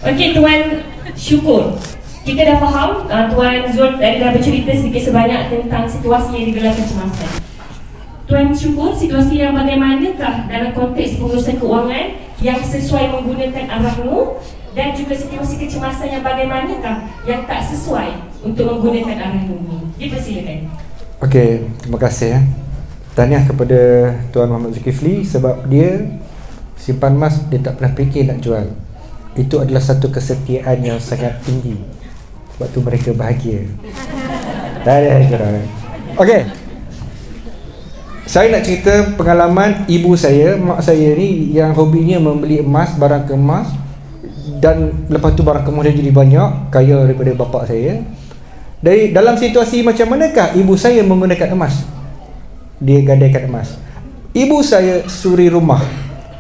Okey, Tuan Syukur. Kita dah faham, Tuan Zul dah bercerita sedikit sebanyak tentang situasi yang digelar kecemasan. Tuan Syukur, situasi yang bagaimanakah dalam konteks pengurusan keuangan yang sesuai menggunakan arahmu, dan juga situasi kecemasan yang bagaimanakah yang tak sesuai untuk menggunakan arahmu? Dipersilakan. Okey, terima kasih. Tahniah kepada Tuan Muhammad Zulkifli sebab dia simpan emas dia tak pernah fikir nak jual. Itu adalah satu kesetiaan yang sangat tinggi. Sebab tu mereka bahagia. Tahniah korang. Okey. Saya nak cerita pengalaman ibu saya, mak saya ni yang hobinya membeli emas, barang kemas, dan lepas tu barang kemas dia jadi banyak, kaya daripada bapa saya. Dari dalam situasi macam manakah ibu saya menggunakan emas? Dia gadaikan emas. Ibu saya suri rumah,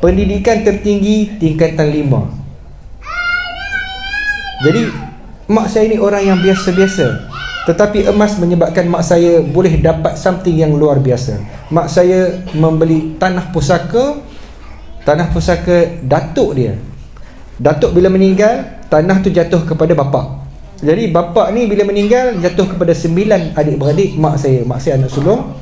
pendidikan tertinggi tingkatan 5. Jadi mak saya ni orang yang biasa-biasa, tetapi emas menyebabkan mak saya boleh dapat something yang luar biasa. Mak saya membeli tanah pusaka datuk dia. Datuk bila meninggal, tanah tu jatuh kepada bapa. Jadi bapa ni bila meninggal jatuh kepada 9 adik-beradik mak saya. Mak saya anak sulung.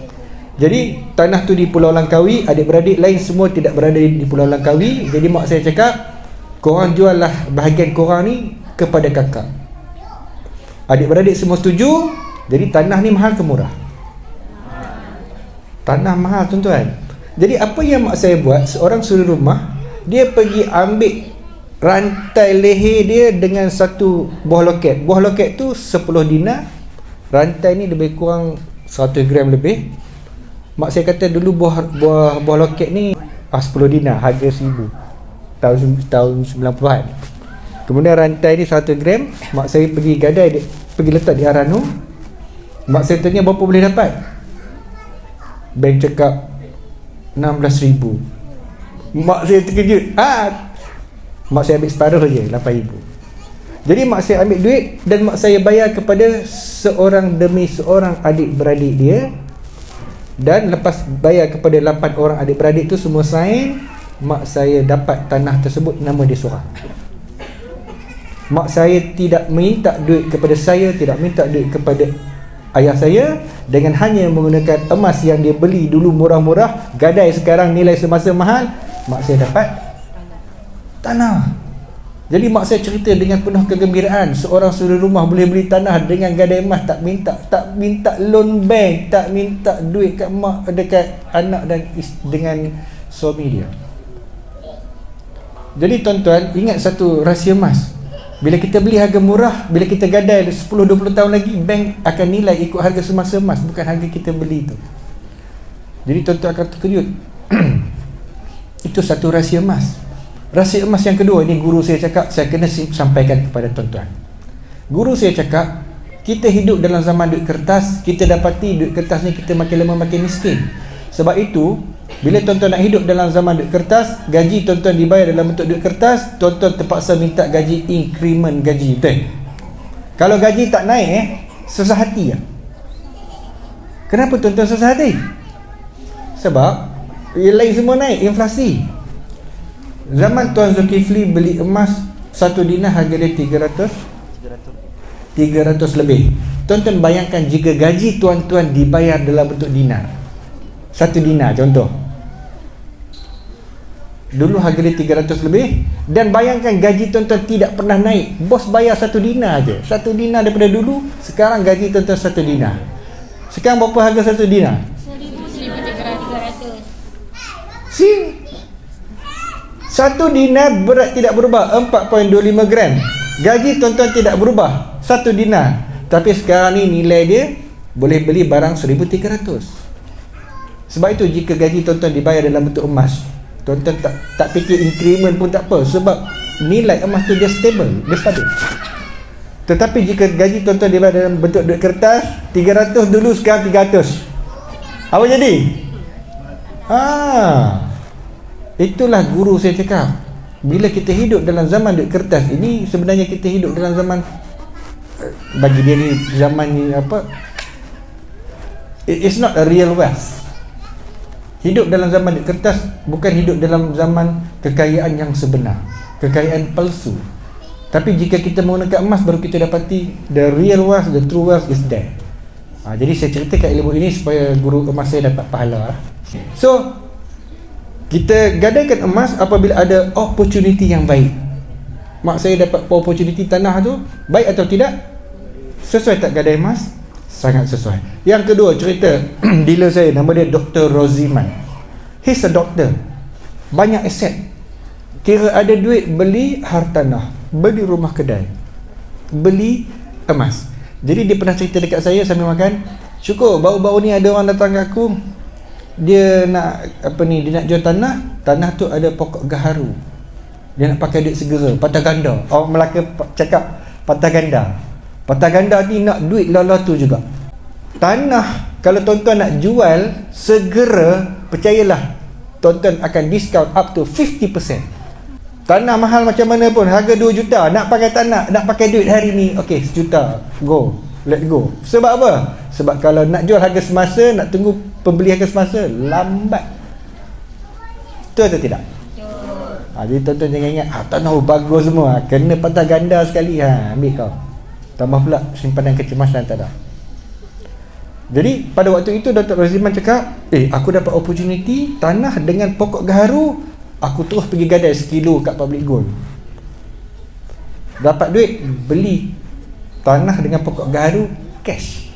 Jadi tanah tu di Pulau Langkawi, adik-beradik lain semua tidak berada di Pulau Langkawi. Jadi mak saya cakap, korang juallah bahagian korang ni kepada kakak. Adik-beradik semua setuju. Jadi tanah ni mahal ke murah? Tanah mahal, tuan-tuan. Jadi apa yang mak saya buat, seorang suri rumah, dia pergi ambil rantai leher dia dengan satu buah loket. Buah loket tu 10 dinar. Rantai ni lebih kurang 100 gram lebih. Mak saya kata dulu buah loket ni 10 dinar, harga 1000 tahun 90-an. Kemudian rantai ni 100 gram. Mak saya pergi gadai, pergi letak di Aranu. Mak saya tanya berapa boleh dapat. Bank cakap 16,000. Mak saya terkejut. Mak saya ambil separuh je, 8,000. Jadi mak saya ambil duit dan mak saya bayar kepada seorang demi seorang adik-beradik dia. Dan lepas bayar kepada 8 orang adik-beradik tu semua sign, mak saya dapat tanah tersebut, nama dia seorang. Mak saya tidak minta duit kepada saya, tidak minta duit kepada ayah saya, dengan hanya menggunakan emas yang dia beli dulu murah-murah, gadai sekarang nilai semasa mahal, mak saya dapat tanah. Jadi mak saya cerita dengan penuh kegembiraan, seorang suri rumah boleh beli tanah dengan gadai emas, tak minta loan bank, tak minta duit kat mak, dekat anak dan dengan suami dia. Jadi tuan-tuan, ingat satu rahsia emas. Bila kita beli harga murah, bila kita gadai 10-20 tahun lagi, bank akan nilai ikut harga semasa emas, bukan harga kita beli tu. Jadi tuan-tuan akan terkejut. Itu satu rahsia emas. Rahsia emas yang kedua, ini guru saya cakap, saya kena sampaikan kepada tuan-tuan. Guru saya cakap, kita hidup dalam zaman duit kertas, kita dapati duit kertas ni kita makin lama makin miskin. Sebab itu, bila tuan-tuan nak hidup dalam zaman duit kertas, gaji tuan-tuan dibayar dalam bentuk duit kertas, tuan-tuan terpaksa minta gaji increment gaji, betul? Kalau gaji tak naik, susah hati ya. Kenapa tuan-tuan susah hati? Sebab yang lain semua naik, inflasi. Zaman Tuan Zulkifli beli emas 1 dinar harga dia 300 lebih. Tuan-tuan bayangkan jika gaji tuan-tuan dibayar dalam bentuk dinar. 1 dinar contoh. Dulu harga dia 300 lebih. Dan bayangkan gaji tuan-tuan tidak pernah naik. Bos bayar 1 dinar je. 1 dinar daripada dulu, sekarang gaji tuan-tuan 1 dinar. Sekarang berapa harga 1 dinar? 1,300. See? 1 dinar berat tidak berubah, 4.25 gram. Gaji tuan-tuan tidak berubah, 1 dinar. Tapi sekarang ni nilai dia boleh beli barang 1,300. Sebab itu jika gaji tuan-tuan dibayar dalam bentuk emas, tuan-tuan tak fikir increment pun tak apa. Sebab nilai emas tu dia stable, dia stabil. Tetapi jika gaji tuan-tuan dibayar dalam bentuk duit kertas, 300 dulu, sekarang 300. Apa jadi? Itulah guru saya cakap. Bila kita hidup dalam zaman duit kertas ini, sebenarnya kita hidup dalam zaman, bagi dia ni zaman ni apa, it's not a real wealth. Hidup dalam zaman duit kertas bukan hidup dalam zaman kekayaan yang sebenar, kekayaan palsu. Tapi jika kita menggunakan emas, baru kita dapati the real wealth, the true wealth is there. Jadi saya ceritakan ilmu ini supaya guru emas saya dapat pahala. So kita gadaikan emas apabila ada opportunity yang baik. Mak saya dapat opportunity tanah tu, baik atau tidak? Sesuai tak gadai emas? Sangat sesuai. Yang kedua, cerita dealer saya, nama dia Dr. Roziman. He's a doctor, banyak aset. Kira ada duit, beli hartanah, beli rumah kedai, beli emas. Jadi dia pernah cerita dekat saya sambil makan, syukur baru-baru ni ada orang datang ke aku, dia nak dia nak jual tanah tu ada pokok gaharu, dia nak pakai duit segera, patah ganda. Orang Melaka cakap patah ganda ni nak duit lala tu juga. Tanah kalau tuan-tuan nak jual segera, percayalah tuan-tuan akan discount up to 50%. Tanah mahal macam mana pun, harga 2 juta, nak pakai tanah, nak pakai duit hari ni, okey, 1 juta, go, let go. Sebab apa? Sebab kalau nak jual harga semasa, nak tunggu pembeli harga semasa, lambat. Betul atau tidak? Jadi tuan-tuan jangan ingat, tanah bagus semua, kena patah ganda sekali, ambil kau. Tambah pula simpanan kecemasan tak ada. Jadi pada waktu itu Dr. Roziman cakap, aku dapat opportunity tanah dengan pokok gaharu, aku terus pergi gadai 1 kilo kat Public Gold. Dapat duit, beli tanah dengan pokok gaharu cash.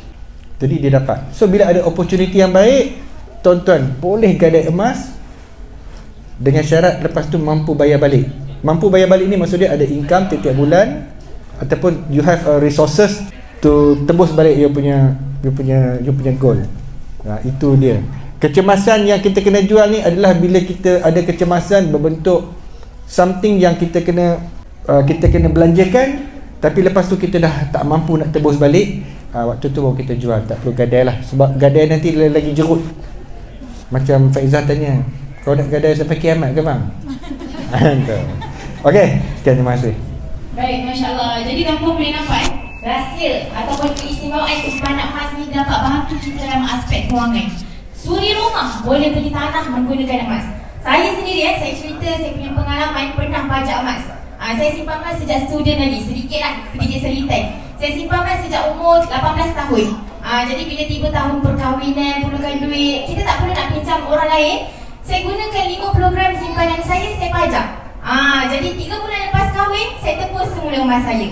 Jadi dia dapat. So bila ada opportunity yang baik, tuan-tuan boleh gadai emas dengan syarat lepas tu mampu bayar balik. Mampu bayar balik ni maksud dia ada income setiap bulan, ataupun you have resources to tebus balik you punya goal. Itu dia. Kecemasan yang kita kena jual ni adalah bila kita ada kecemasan berbentuk something yang kita kena belanjakan, tapi lepas tu kita dah tak mampu nak tebus balik, waktu tu baru kita jual. Tak perlu gadai lah, sebab gadai nanti lagi jerut. Macam Faizah tanya, kau nak gadai sampai kiamat ke bang? Okey, sekian, terima kasih. Baik, Masya Allah. Jadi nampak boleh nampak rahsia ataupun keistimewaan simpanan emas ni dapat bantu kita dalam aspek kewangan. Suri rumah boleh beli tanah menggunakan emas. Saya sendiri saya cerita saya punya pengalaman pernah pajak emas. Saya simpan emas sejak student lagi, sedikit selitai. Saya simpan emas sejak umur 18 tahun. Jadi bila tiba tahun perkahwinan, perlukan duit, kita tak perlu nak pinjam orang lain. Saya gunakan 50 gram simpanan saya pajak. Jadi 3 bulan lepas kahwin, saya tebus semula emas saya.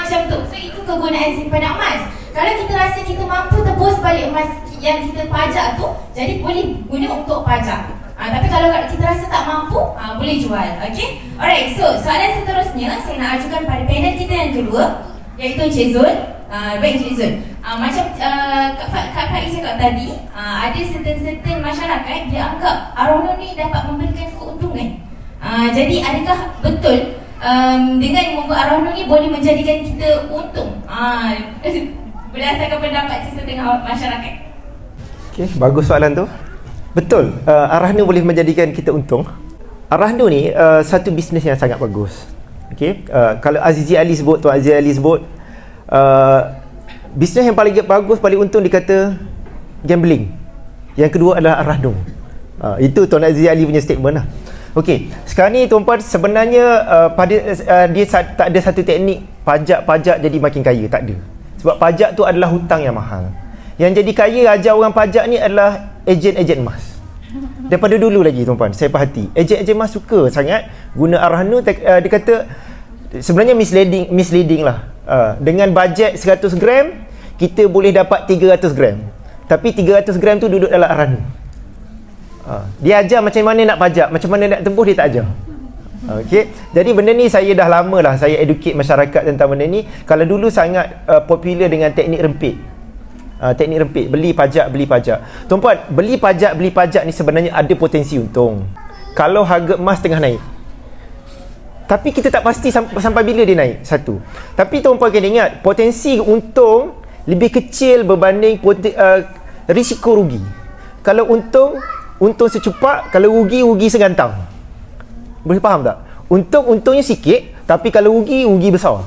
Macam tu. So itu kegunaan simpanan emas. Kalau kita rasa kita mampu tebus balik emas yang kita pajak tu, jadi boleh guna untuk pajak. Tapi kalau kita rasa tak mampu, boleh jual. Okay? Alright, so soalan seterusnya saya nak ajukan pada panel kita yang kedua, iaitu Encik Zul. Baik Encik Zul, macam Kak Faiz cakap tadi, ada certain masyarakat dia anggap arwah ni dapat memberikan keuntungan. Jadi adakah betul dengan membuat arwah ni boleh menjadikan kita untung? Berdasarkan pendapat sesetengah masyarakat. Okey, bagus soalan tu. Betul, Arahnu boleh menjadikan kita untung. Arahnu ni satu bisnes yang sangat bagus. Okey, kalau Azizi Ali sebut, Tuan Azizi Ali sebut, bisnes yang paling bagus, paling untung dikata gambling. Yang kedua adalah Arahnu. Itu Tuan Azizi Ali punya statement lah. Okey, sekarang ni tuan-puan sebenarnya dia tak ada satu teknik pajak jadi makin kaya, tak ada. Sebab pajak tu adalah hutang yang mahal. Yang jadi kaya ajar orang pajak ni adalah ejen-ejen emas. Daripada dulu lagi tuan-puan, saya perhati ejen-ejen emas suka sangat guna Arahnu. Dia kata sebenarnya misleading lah. Dengan bajet 100 gram kita boleh dapat 300 gram. Tapi 300 gram tu duduk dalam Arahnu. Dia ajar macam mana nak pajak, macam mana nak tembus, dia tak ajar. Okey, jadi benda ni saya dah lama lah saya educate masyarakat tentang benda ni. Kalau dulu sangat popular dengan teknik rempit. Teknik rempit, beli pajak. Tuan-puan, beli pajak ni sebenarnya ada potensi untung kalau harga emas tengah naik. Tapi kita tak pasti sampai bila dia naik, satu. Tapi tuan-puan kena ingat, potensi untung lebih kecil berbanding risiko rugi. Kalau untung secepat, kalau rugi segantang. Boleh faham tak? Untungnya sikit, tapi kalau rugi besar.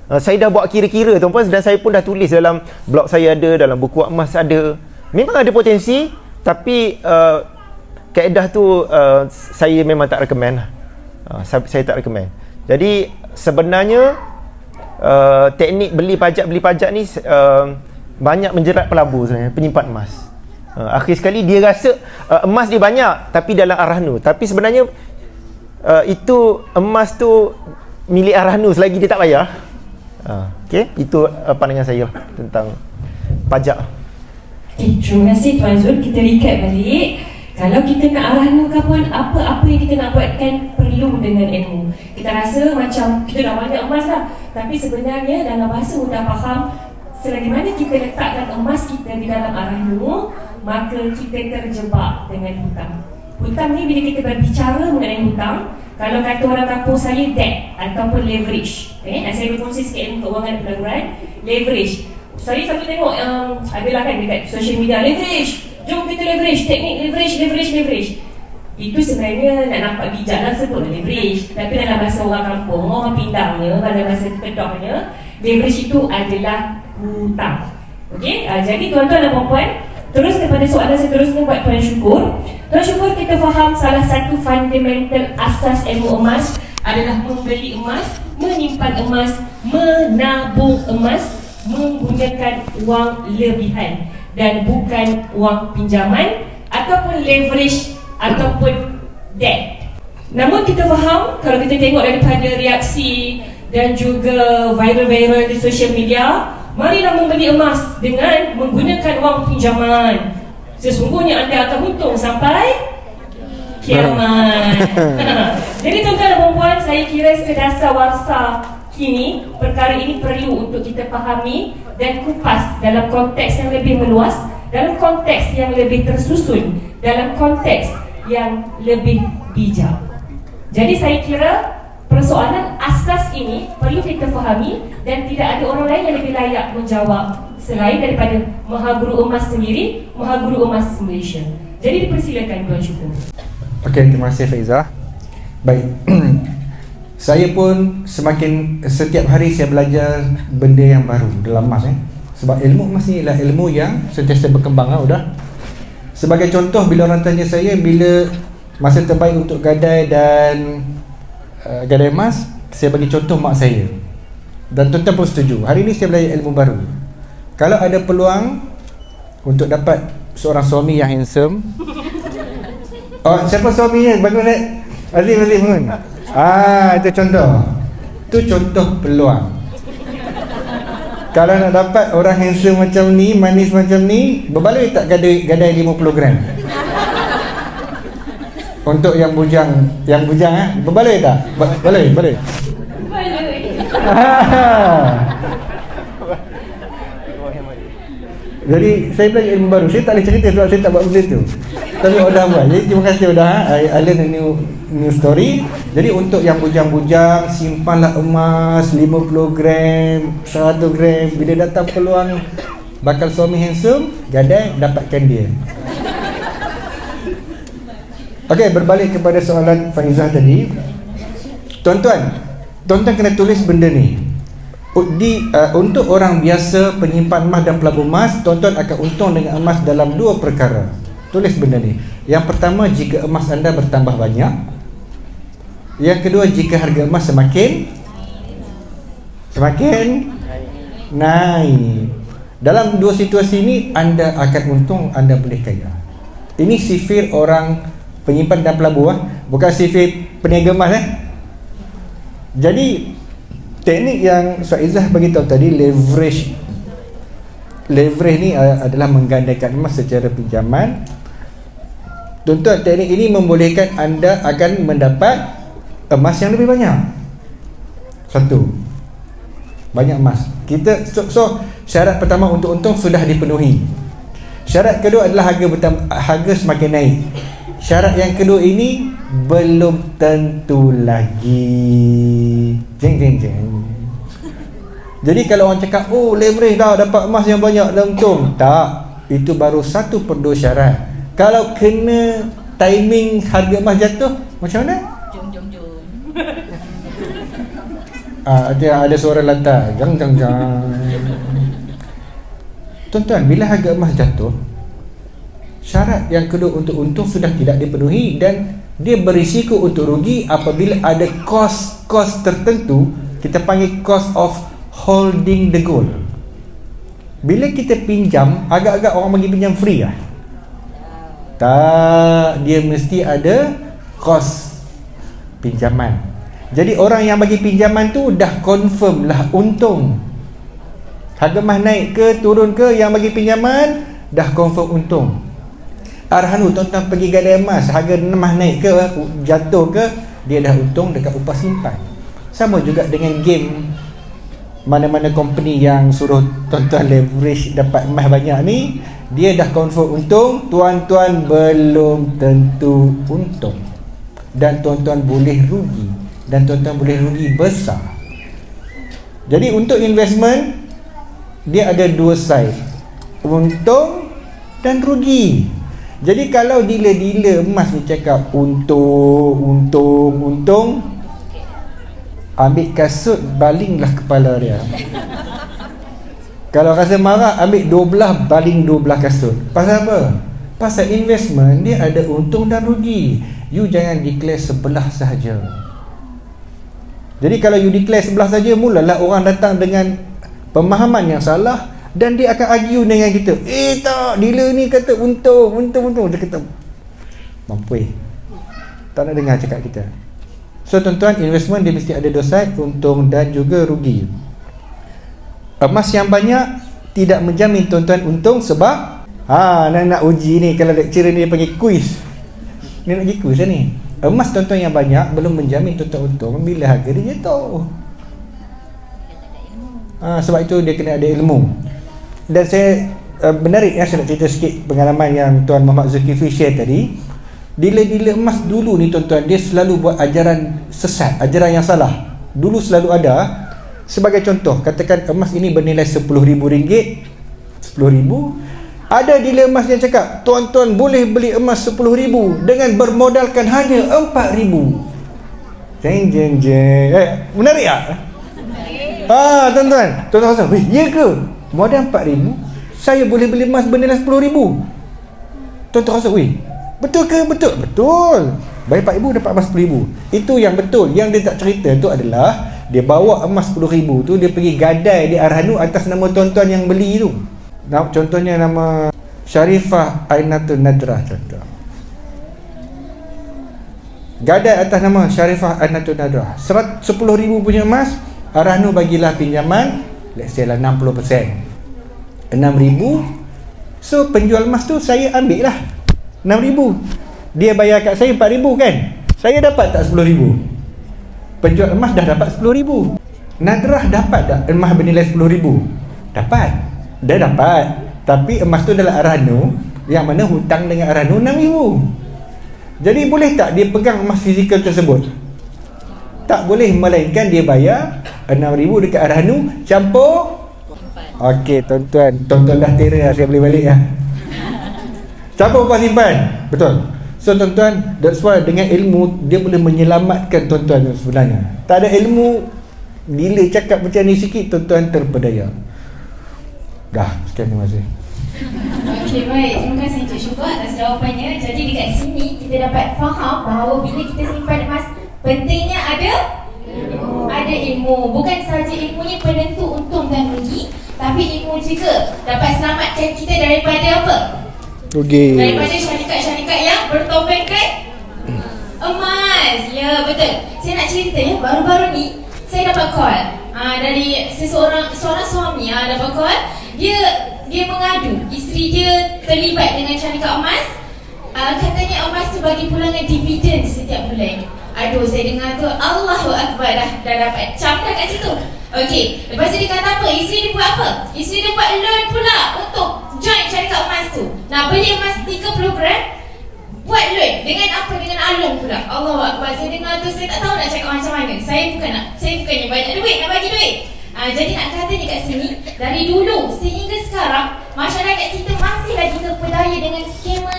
Saya dah buat kira-kira tuan-puan, dan saya pun dah tulis dalam blog saya ada, dalam buku emas ada. Memang ada potensi, tapi kaedah tu saya memang tak recommend lah. Saya tak recommend. Jadi sebenarnya teknik beli pajak ni banyak menjerat pelabur sebenarnya, penyimpan emas. Akhir sekali dia rasa emas dia banyak tapi dalam Ar-Rahnu, tapi sebenarnya itu emas tu milik Ar-Rahnu selagi dia tak bayar. Okey, itu pandangan saya tentang pajak. Terima kasih Tuan Zul. Kita recap balik. Kalau kita nak Ar-Rahnu ke pun, apa-apa yang kita nak buat kan perlu dengan ilmu. Kita rasa macam kita dah banyak emas lah, tapi sebenarnya dalam bahasa mudah faham, selagi mana kita letakkan emas kita di dalam Ar-Rahnu, maka kita terjebak dengan hutang. Hutang ni bila kita berbicara mengenai hutang, kalau kata orang kampung saya, debt ataupun leverage. Saya berkongsi sikit ilmu keuangan dan pelaburan. Leverage, saya selalu tengok adalah kan dekat social media, leverage, jom kita leverage, teknik leverage. Itu sebenarnya nak nampak bijak lah sebut leverage, tapi dalam bahasa orang kampung, orang pindangnya, dalam bahasa kedoknya, leverage itu adalah hutang. Okey, jadi tuan-tuan dan puan-puan, terus kepada soalan seterusnya buat Tuan Syukur. Tuan Syukur, kita faham salah satu fundamental asas ilmu emas adalah membeli emas, menyimpan emas, menabung emas, menggunakan wang lebihan dan bukan wang pinjaman ataupun leverage ataupun debt. Namun kita faham, kalau kita tengok daripada reaksi dan juga viral-viral di social media, marilah membeli emas dengan menggunakan wang pinjaman. Sesungguhnya anda akan untung sampai kiamat. Jadi tuan-tuan dan puan-puan, saya kira sedasar warsa kini, perkara ini perlu untuk kita fahami dan kupas dalam konteks yang lebih meluas, dalam konteks yang lebih tersusun, dalam konteks yang lebih bijak. Jadi saya kira persoalan asas ini perlu kita fahami dan tidak ada orang lain yang lebih layak menjawab selain daripada Maha Guru Emas sendiri, Maha Guru Emas Malaysia. Jadi dipersilakan Tuan Syukur. Okey, terima kasih Faizah. Baik. Saya pun setiap hari saya belajar benda yang baru dalam emas Sebab ilmu emas ni ialah ilmu yang sentiasa berkembang udah. Sebagai contoh, bila orang tanya saya bila masa terbaik untuk gadai dan gadai emas, saya bagi contoh mak saya. Dan tuan-tuan pun setuju. Hari ni saya belajar ilmu baru. Kalau ada peluang untuk dapat seorang suami yang handsome. Oh, siapa suaminya? Bagus tak? Azim bangun. Itu contoh. Itu contoh peluang. Kalau nak dapat orang handsome macam ni, manis macam ni, berbaloi tak gadai 50 gram? Untuk yang bujang berbaloi tak? Baloi. Jadi saya belajar ilmu baru. Saya tak boleh cerita sebab saya tak buat benda tu. Tapi Odah buat. Jadi terima kasih Odah. I learn a new story. Jadi untuk yang bujang-bujang, simpanlah emas 50 gram, 100 gram. Bila datang peluang bakal suami handsome, gadai, dapatkan dia. Okey, berbalik kepada soalan Faizah tadi. Tuan-tuan kena tulis benda ni. Untuk orang biasa penyimpan emas dan pelabur emas, tuan-tuan akan untung dengan emas dalam dua perkara. Tulis benda ni. Yang pertama, jika emas anda bertambah banyak. Yang kedua, jika harga emas semakin naik. Dalam dua situasi ini anda akan untung, anda boleh kaya. Ini sifir orang penyimpan dan pelabur, bukan sifir peniaga emas. Jadi teknik yang Faizah bagi tahu tadi, leverage ni adalah menggandakan emas secara pinjaman. Tuan-tuan, teknik ini membolehkan anda akan mendapat emas yang lebih banyak. Satu, banyak emas. So syarat pertama untuk untung sudah dipenuhi. Syarat kedua adalah harga semakin naik. Syarat yang kedua ini belum tentu lagi. Jeng. Jadi kalau orang cakap, oh leverage dah dapat emas yang banyak dah untung. Tak, itu baru 1/2 syarat. Kalau kena timing harga emas jatuh, macam mana? Jom. Ada suara lantar. Jang. Tuan-tuan, bila harga emas jatuh, syarat yang kedua untuk untung sudah tidak dipenuhi dan dia berisiko untuk rugi apabila ada kos tertentu kita panggil cost of holding the gold. Bila kita pinjam, agak-agak orang bagi pinjam free lah? Tak, dia mesti ada kos pinjaman. Jadi orang yang bagi pinjaman tu dah confirm lah untung. Harga emas naik ke turun ke, yang bagi pinjaman dah confirm untung. Arhanu, tuan-tuan pergi gadai emas, harga emas naik ke jatuh ke, dia dah untung dekat upah simpan. Sama juga dengan game. Mana-mana company yang suruh tuan-tuan leverage dapat emas banyak ni, dia dah confirm untung, tuan-tuan belum tentu untung. Dan tuan-tuan boleh rugi. Dan tuan-tuan boleh rugi besar. Jadi untuk investment, dia ada dua side, untung dan rugi. Jadi kalau dealer-dealer emas ni cakap untung, ambil kasut, balinglah kepala dia. Kalau rasa marah, ambil 12, baling 12 kasut. Pasal apa? Pasal investment dia ada untung dan rugi. You jangan declare sebelah sahaja. Jadi kalau you declare sebelah saja, mulalah orang datang dengan pemahaman yang salah dan dia akan argue dengan kita. Tak, dealer ni kata untung. Dia kata mampu tak nak dengar cakap kita. So tuan-tuan, investment dia mesti ada dua side, untung dan juga rugi. Emas yang banyak tidak menjamin tuan-tuan untung sebab nak uji ni. Kalau lecturer ni dia panggil quiz, ni nak pergi quiz ni. Emas tuan-tuan yang banyak belum menjamin tuan-tuan untung bila harga dia jatuh. Sebab itu dia kena ada ilmu. Dan saya menarik saya nak cerita sikit pengalaman yang Tuan Muhammad Zulkifli share tadi. Dealer-dealer emas dulu ni tuan-tuan, dia selalu buat ajaran sesat, ajaran yang salah. Dulu selalu ada. Sebagai contoh, katakan emas ini bernilai RM10,000, RM10,000. Ada dealer emas yang cakap, tuan-tuan boleh beli emas RM10,000 dengan bermodalkan hanya RM4,000. Jeng. Menarik tak? Tuan-tuan rasa, ya ke? Modal RM4,000, saya boleh beli emas bernilai RM10,000. Tuan-tuan rasa, betul ke? Betul. Bayar RM4,000 dapat emas RM10,000. Itu yang betul. Yang dia tak cerita tu adalah dia bawa emas RM10,000 tu, dia pergi gadai di Arhanu atas nama tuan-tuan yang beli tu. Contohnya nama Sharifah Ainatul Nadrah, contoh. Gadai atas nama Sharifah Ainatul Nadrah, RM10,000 punya emas. Arhanu bagilah pinjaman, let's say lah 60%, RM6,000. So penjual emas tu saya ambil lah RM6,000. Dia bayar kat saya RM4,000 kan? Saya dapat tak RM10,000? Penjual emas dah dapat RM10,000. Nadrah dapat tak emas bernilai RM10,000? Dapat. Dia dapat. Tapi emas tu adalah Arhanu, yang mana hutang dengan Arhanu RM6,000. Jadi boleh tak dia pegang emas fizikal tersebut? Tak boleh, melainkan dia bayar RM6,000 dekat Arhanu campur. Okey tuan-tuan dah tera lah, saya boleh balik lah. Campur upah simpan. Betul. So tuan-tuan, that's why dengan ilmu dia boleh menyelamatkan tuan-tuan sebenarnya. Tak ada ilmu, bila cakap macam ni sikit, tuan-tuan terpedaya. Dah, sekian, terima kasih. Okey, baik. Terima kasih Encik Syukur atas jawapannya. Jadi dekat sini kita dapat faham bahawa bila kita simpan emas, pentingnya ada ilmu. Bukan sahaja ilmunya penentu untung dan rugi, tapi ilmu juga dapat selamatkan kita daripada apa? Rugi. Daripada syarikat-syarikat yang bertopengkan emas. Ya, betul. Saya nak cerita ya, baru-baru ni saya dapat call dari seorang suami dapat call. Dia mengadu isteri dia terlibat dengan syarikat emas. Katanya emas tu bagi pulangan dividen setiap bulan. Aduh, saya dengar tu Allahu Akbar, dah dapat cam dah kat situ. Okey, lepas tu dia kata apa? Isteri dia buat apa? Isteri dia buat loan pula untuk join syarikat emas tu. Nah, beli emas 30 gram, buat loan dengan apa? Dengan alung pula. Allahu Akbar, saya dengar tu saya tak tahu nak cakap macam mana. Saya bukannya banyak duit nak bagi duit. Jadi nak kata dekat sini, dari dulu sehingga sekarang, masyarakat kita masih lagi terpedaya dengan skema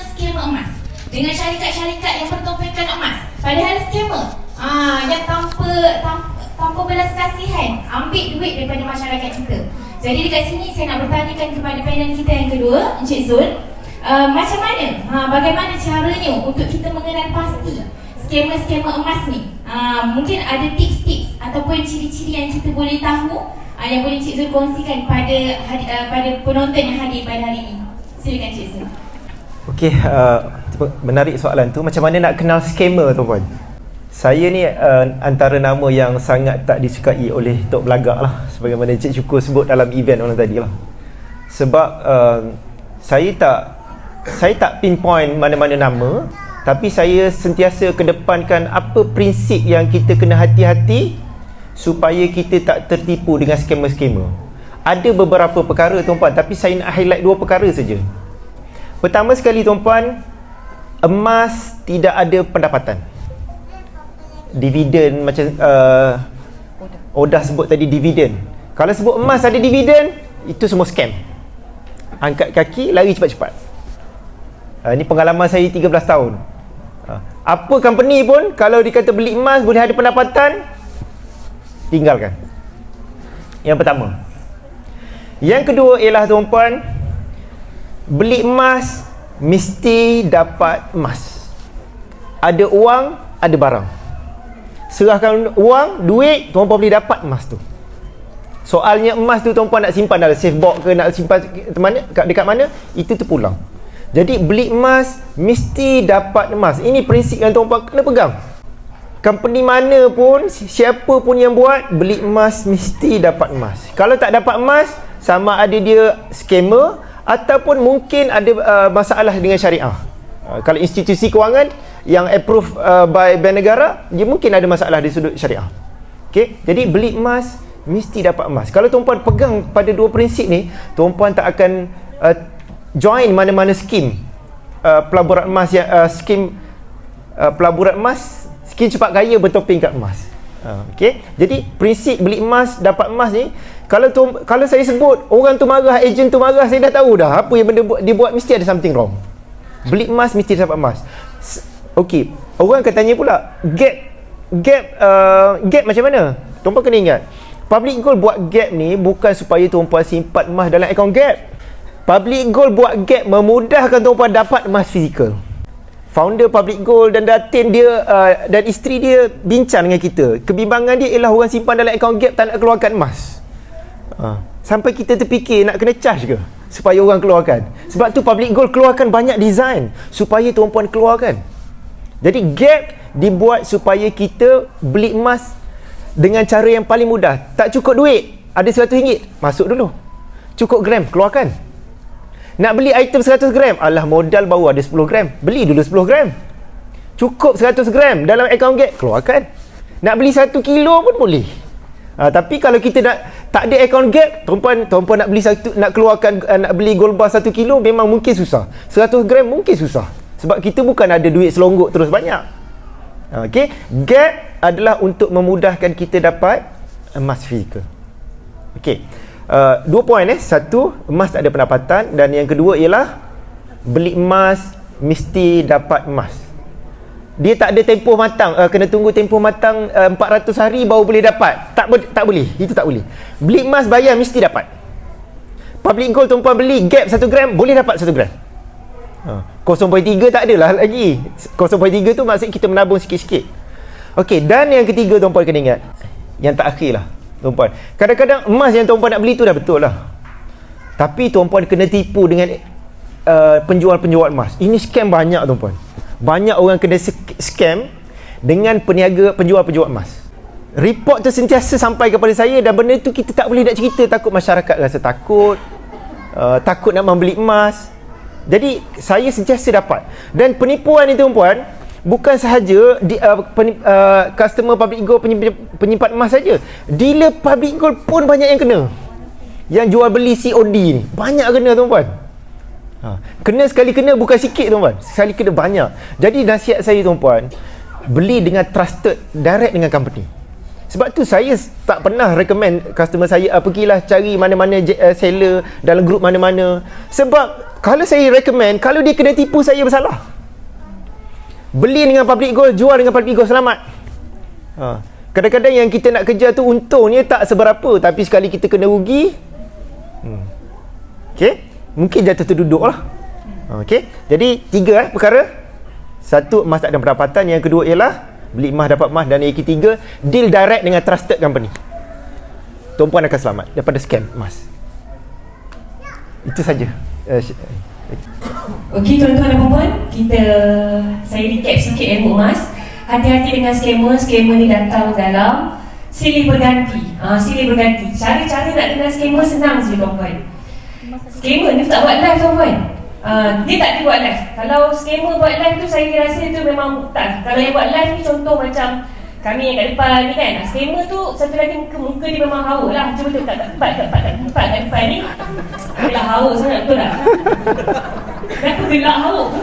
emas, dengan syarikat-syarikat yang bertopengkan emas. Padahal skema yang tanpa belas kasihan ambil duit daripada masyarakat kita. Jadi dekat sini saya nak bertanyakan kepada panel kita yang kedua, Encik Zul, macam mana, bagaimana caranya untuk kita mengenal pasti skema-skema emas ni? Mungkin ada tips-tips ataupun poin ciri-ciri yang kita boleh tahu yang boleh Cik Zul kongsikan pada penonton yang hadir pada hari ini. Silakan Cik Zul. Okey, menarik soalan tu. Macam mana nak kenal scammer tuan-puan? Saya ni antara nama yang sangat tak disukai oleh Tok Belagak lah, sebagaimana Cik Syukur sebut dalam event orang tadi lah. Sebab saya tak pinpoint mana-mana nama, tapi saya sentiasa kedepankan apa prinsip yang kita kena hati-hati supaya kita tak tertipu dengan scammer-scammer. Ada beberapa perkara tuan-puan, tapi saya nak highlight 2 perkara saja. Pertama sekali tuan-puan, emas tidak ada pendapatan. Dividen macam Odah sebut tadi, dividen. Kalau sebut emas ada dividen, itu semua scam. Angkat kaki, lari cepat-cepat. Ini pengalaman saya 13 tahun. Apa company pun kalau dikata beli emas boleh ada pendapatan, tinggalkan. Yang pertama. Yang kedua ialah tuan-puan, beli emas mesti dapat emas. Ada uang, ada barang. Serahkan uang, duit, tuan-puan boleh dapat emas tu. Soalnya emas tu tuan-puan nak simpan dalam safe box ke, nak simpan dekat mana, itu terpulang. Jadi beli emas mesti dapat emas. Ini prinsip yang tuan-puan kena pegang. Company mana pun, siapa pun yang buat, beli emas mesti dapat emas. Kalau tak dapat emas, sama ada dia scammer ataupun mungkin ada masalah dengan syariah. Kalau institusi kewangan yang approve by bank negara, dia mungkin ada masalah di sudut syariah. Okey, jadi beli emas mesti dapat emas. Kalau tuan-puan pegang pada 2 prinsip ni, tuan-puan tak akan join mana-mana skim pelaburan emas yang skim pelaburan emas, skim cepat kaya bertopeng kat emas. Okey, jadi prinsip beli emas dapat emas ni, kalau saya sebut orang tu marah, ejen tu marah, saya dah tahu dah apa yang benda dia buat, mesti ada something wrong. Beli emas mesti dapat emas. Okey, orang akan tanya pula, gap macam mana? Tuan-puan kena ingat, Public Gold buat gap ni bukan supaya tuan-puan simpan emas dalam akaun gap. Public Gold buat gap memudahkan tuan-puan dapat emas fizikal. Founder Public Gold dan Datin dia dan isteri dia bincang dengan kita. Kebimbangan dia ialah orang simpan dalam akaun gap tak nak keluarkan emas. Sampai kita terfikir nak kena charge ke supaya orang keluarkan. Sebab tu Public Gold keluarkan banyak design supaya tuan-puan keluarkan. Jadi gap dibuat supaya kita beli emas dengan cara yang paling mudah. Tak cukup duit, ada RM100, masuk dulu. Cukup gram, keluarkan. Nak beli item 100 gram, alah modal baru ada 10 gram, beli dulu 10 gram. Cukup 100 gram dalam akaun gap, keluarkan. Nak beli 1 kilo pun boleh. Tapi kalau kita tak ada akaun gap, tuan-puan nak beli nak keluarkan, nak beli gold bar 1 kilo memang mungkin susah. 100 gram mungkin susah. Sebab kita bukan ada duit selonggok terus banyak. Okey, gap adalah untuk memudahkan kita dapat emas fizikal. Okey. 2 poin satu, emas tak ada pendapatan, dan yang kedua ialah beli emas mesti dapat emas. Dia tak ada tempoh matang, kena tunggu tempoh matang 400 hari baru boleh dapat. Tak boleh, itu tak boleh. Beli emas bayar mesti dapat. Public Gold tuan-puan beli gap 1 gram boleh dapat 1 gram. 0.3 tak adalah lagi. 0.3 tu maksud kita menabung sikit-sikit. Okey, dan yang ketiga tuan-puan kena ingat, yang terakhir lah tuan-puan, kadang-kadang emas yang tuan-puan nak beli tu dah betul lah, tapi tuan-puan kena tipu dengan penjual-penjual emas. Ini scam banyak tuan-puan. Banyak orang kena scam dengan penjual-penjual emas. Report tu sentiasa sampai kepada saya, dan benda tu kita tak boleh nak cerita, takut masyarakat rasa takut, takut nak membeli emas. Jadi saya sentiasa dapat. Dan penipuan ni tuan-puan bukan sahaja customer Public Gold penyimpan emas saja. Dealer Public Gold pun banyak yang kena. Yang jual beli COD ni banyak kena tuan-puan. Kena sekali kena bukan sikit tuan-puan, sekali kena banyak. Jadi nasihat saya tuan-puan, beli dengan trusted, direct dengan company. Sebab tu saya tak pernah recommend customer saya pergilah cari mana-mana seller dalam grup mana-mana. Sebab kalau saya recommend, kalau dia kena tipu, saya bersalah. Beli dengan Public Gold, jual dengan Public Gold, selamat. Kadang-kadang yang kita nak kejar tu untungnya tak seberapa, tapi sekali kita kena rugi, okey, mungkin jatuh terduduk lah. Okey, jadi 3 perkara. 1, emas tak ada pendapatan. Yang kedua ialah beli emas dapat emas, dan yang ketiga deal direct dengan trusted company. Tuan-puan akan selamat daripada scam emas. Itu saja. Okey tuan-tuan dan puan-puan, saya recap sikit ilmu emas. Hati-hati dengan scammer. Scammer ni datang dalam silih berganti. Silih berganti. Cara-cara nak kenal scammer senang je tuan-puan. Scammer ni tak buat live tuan-puan. Dia tak ada buat live. Kalau scammer buat live tu, saya rasa tu memang tak. Kalau yang buat live ni contoh macam kami yang kat depan ni kan. Scammer tu satu lagi muka dia memang hauk lah. Cuba tu tak tempat kat depan ni. Dia hauk sangat, betul tak? Kenapa gelak hauk tu?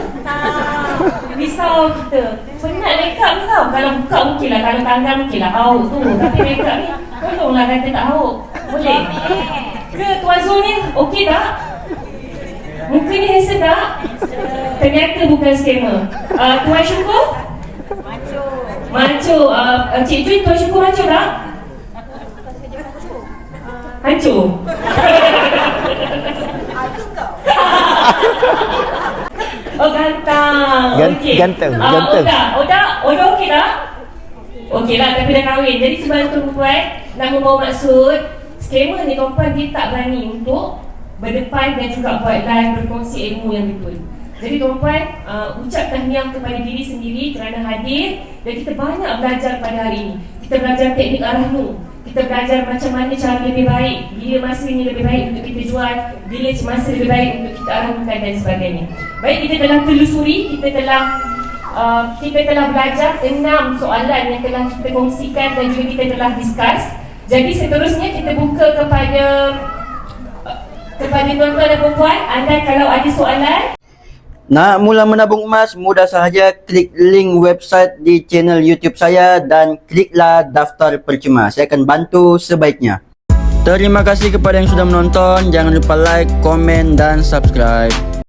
Risau kita. Penat make up ni tau. Kalau buka mungkin lah, kalau tangan mungkin lah hauk tu. Tapi make up ni, tolonglah kata tak hauk. Boleh? Ke Tuan Zul ni okey tak? Muka ni handsome tak? Ternyata bukan scammer. Tuan Syukur? Macho. Cik Jun, Tuan Syukur macho tak? Hancur. Oh gantang. Okey. Ganteng. Oda okey tak? Okey lah, tapi dah kahwin. Jadi sebab tu perempuan nak membawa maksud, scammer ni tuan-puan dia tak berani untuk berdepan dan juga buat live berkongsi ilmu yang betul. Jadi tuan-puan, ucap tahniah kepada diri sendiri kerana hadir, dan kita banyak belajar pada hari ini. Kita belajar teknik Ar-Rahnu. Kita belajar macam mana cara lebih baik, bila masa ini lebih baik untuk kita jual, bila masa lebih baik untuk kita arahkan dan sebagainya. Baik, kita telah telusuri, kita telah belajar 6 soalan yang telah kita kongsikan dan juga kita telah discuss. Jadi seterusnya kita buka kepada tuan-tuan dan puan-puan. Anda kalau ada soalan. Nak mula menabung emas, mudah sahaja klik link website di channel YouTube saya dan kliklah daftar percuma. Saya akan bantu sebaiknya. Terima kasih kepada yang sudah menonton. Jangan lupa like, komen dan subscribe.